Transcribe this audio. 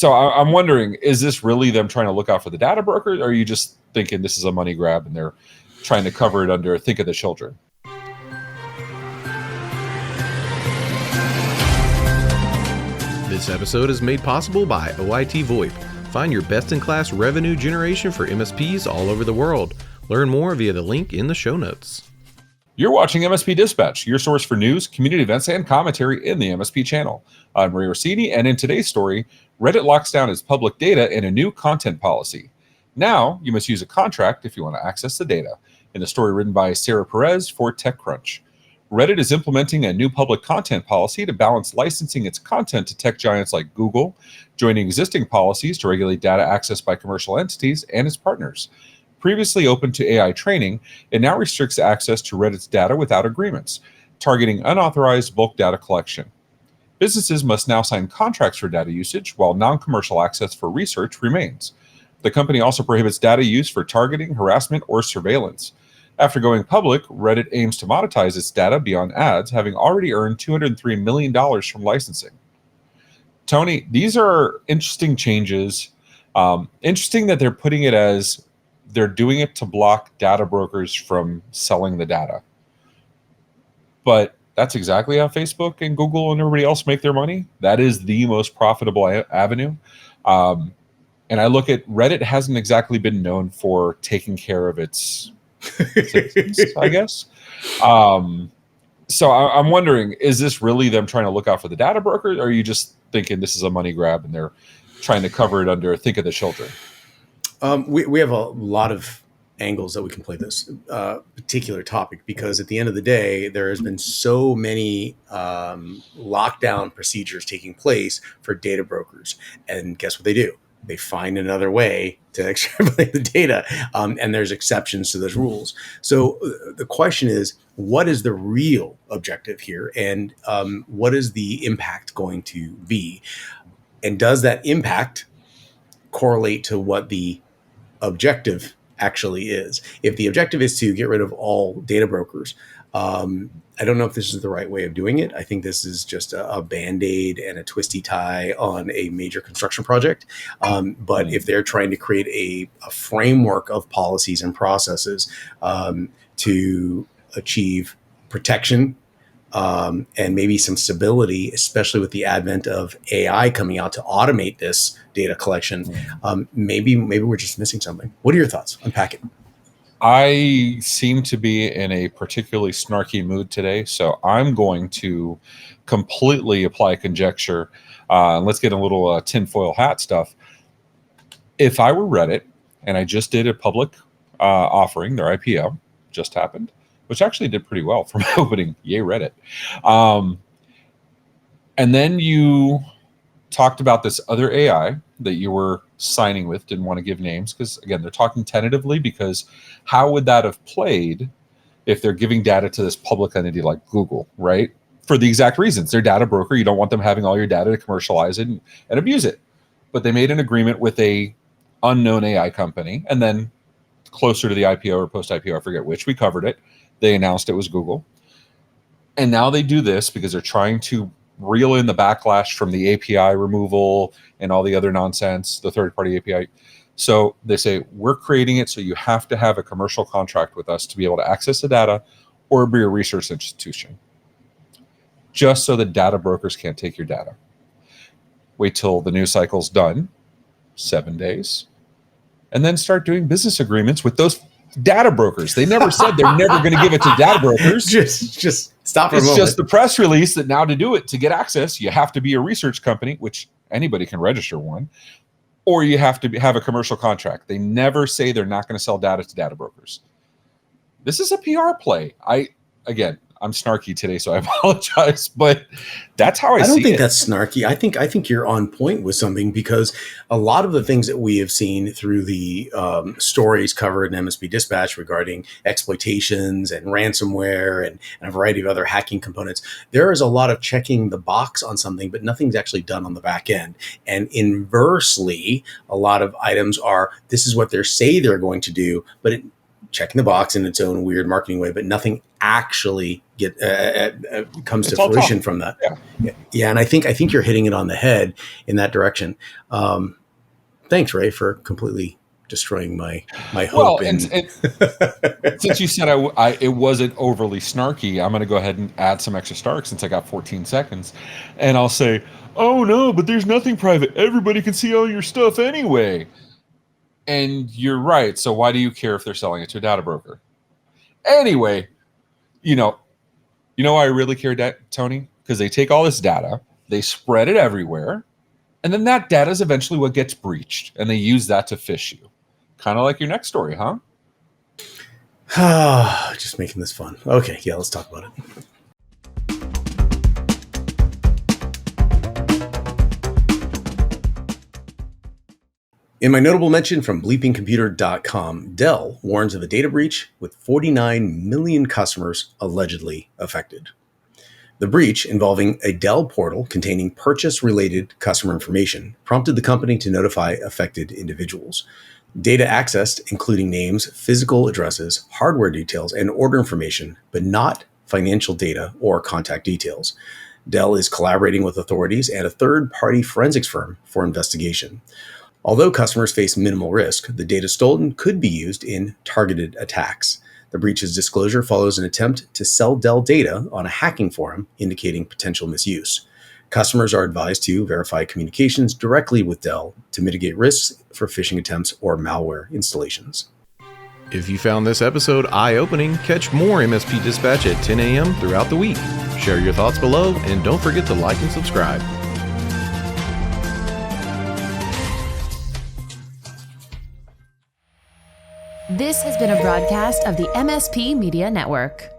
I'm wondering, is this really them trying to look out for the data broker, or are you just thinking this is a money grab and they're trying to cover it under think of the children? This episode is made possible by OITVOIP. Find your best-in-class revenue generation for MSPs all over the world. Learn more via the link in the show notes. You're watching MSP Dispatch, your source for news, community events, and commentary in the MSP channel. I'm Ray Orsini, and in today's story, Reddit locks down its public data in a new content policy. Now, you must use a contract if you want to access the data. In a story written by Sarah Perez for TechCrunch. Reddit is implementing a new public content policy to balance licensing its content to tech giants like Google, joining existing policies to regulate data access by commercial entities and its partners. Previously open to AI training, it now restricts access to Reddit's data without agreements, targeting unauthorized bulk data collection. Businesses must now sign contracts for data usage, while non-commercial access for research remains. The company also prohibits data use for targeting, harassment, or surveillance. After going public, Reddit aims to monetize its data beyond ads, having already earned $203 million from licensing. Tony, these are interesting changes. Interesting that they're putting it as they're doing it to block data brokers from selling the data. But that's exactly how Facebook and Google and everybody else make their money. That is the most profitable avenue. And I look at Reddit hasn't exactly been known for taking care of its citizens, I guess. So I'm wondering, is this really them trying to look out for the data broker, or are you just thinking this is a money grab and they're trying to cover it under think of the children? We have a lot of angles that we can play this particular topic, because at the end of the day, there has been so many lockdown procedures taking place for data brokers. And guess what they do? They find another way to extrapolate the data, and there's exceptions to those rules. So the question is, what is the real objective here, and what is the impact going to be? And does that impact correlate to what the objective actually is? If the objective is to get rid of all data brokers, I don't know if this is the right way of doing it. I think this is just a Band-Aid and a twisty tie on a major construction project. But if they're trying to create a framework of policies and processes to achieve protection and maybe some stability, especially with the advent of AI coming out to automate this data collection, maybe we're just missing something. What are your thoughts? Unpack it. I seem to be in a particularly snarky mood today, so I'm going to completely apply conjecture. Let's get a little tinfoil hat stuff. If I were Reddit and I just did a public offering, their IPO just happened, which actually did pretty well from opening, yay Reddit. And then you talked about this other AI that you were signing with, didn't want to give names because, again, they're talking tentatively, because how would that have played if they're giving data to this public entity like Google, right? For the exact reasons. They're data broker. You don't want them having all your data to commercialize it and abuse it. But they made an agreement with a unknown AI company, and then closer to the IPO or post-IPO, I forget which, we covered it. They announced it was Google. And now they do this because they're trying to reel in the backlash from the API removal and all the other nonsense, the third-party API. So they say, we're creating it so you have to have a commercial contract with us to be able to access the data or be a research institution, just so the data brokers can't take your data. Wait till the news cycle's done, 7 days, and then start doing business agreements with those data brokers. They never said they're never going to give it to data brokers. Just stop for a moment. It's just the press release that now to do it, to get access, you have to be a research company, which anybody can register one, or you have to have a commercial contract. They never say they're not going to sell data to data brokers. This is a PR play. I'm snarky today, so I apologize, but that's how I see it. I don't think that's snarky. I think you're on point with something, because a lot of the things that we have seen through the stories covered in MSP Dispatch regarding exploitations and ransomware and a variety of other hacking components, there is a lot of checking the box on something, but nothing's actually done on the back end. And inversely, a lot of items are, this is what they say they're going to do, but it checking the box in its own weird marketing way, but nothing actually comes to fruition from that. Yeah, and I think you're hitting it on the head in that direction. Thanks, Ray, for completely destroying my hope. Well, and since you said it wasn't overly snarky, I'm going to go ahead and add some extra snark since I got 14 seconds, and I'll say, "Oh no, but there's nothing private. Everybody can see all your stuff anyway." And you're right. So why do you care if they're selling it to a data broker? Anyway, you know why I really care, Tony? Because they take all this data, they spread it everywhere, and then that data is eventually what gets breached, and they use that to phish you. Kind of like your next story, huh? Just making this fun. Okay, yeah, let's talk about it. In my notable mention from bleepingcomputer.com, Dell warns of a data breach with 49 million customers allegedly affected. The breach, involving a Dell portal containing purchase-related customer information, prompted the company to notify affected individuals. Data accessed, including names, physical addresses, hardware details, and order information, but not financial data or contact details. Dell is collaborating with authorities and a third-party forensics firm for investigation. Although customers face minimal risk, the data stolen could be used in targeted attacks. The breach's disclosure follows an attempt to sell Dell data on a hacking forum, indicating potential misuse. Customers are advised to verify communications directly with Dell to mitigate risks for phishing attempts or malware installations. If you found this episode eye-opening, catch more MSP Dispatch at 10 a.m. throughout the week. Share your thoughts below, and don't forget to like and subscribe. This has been a broadcast of the MSP Media Network.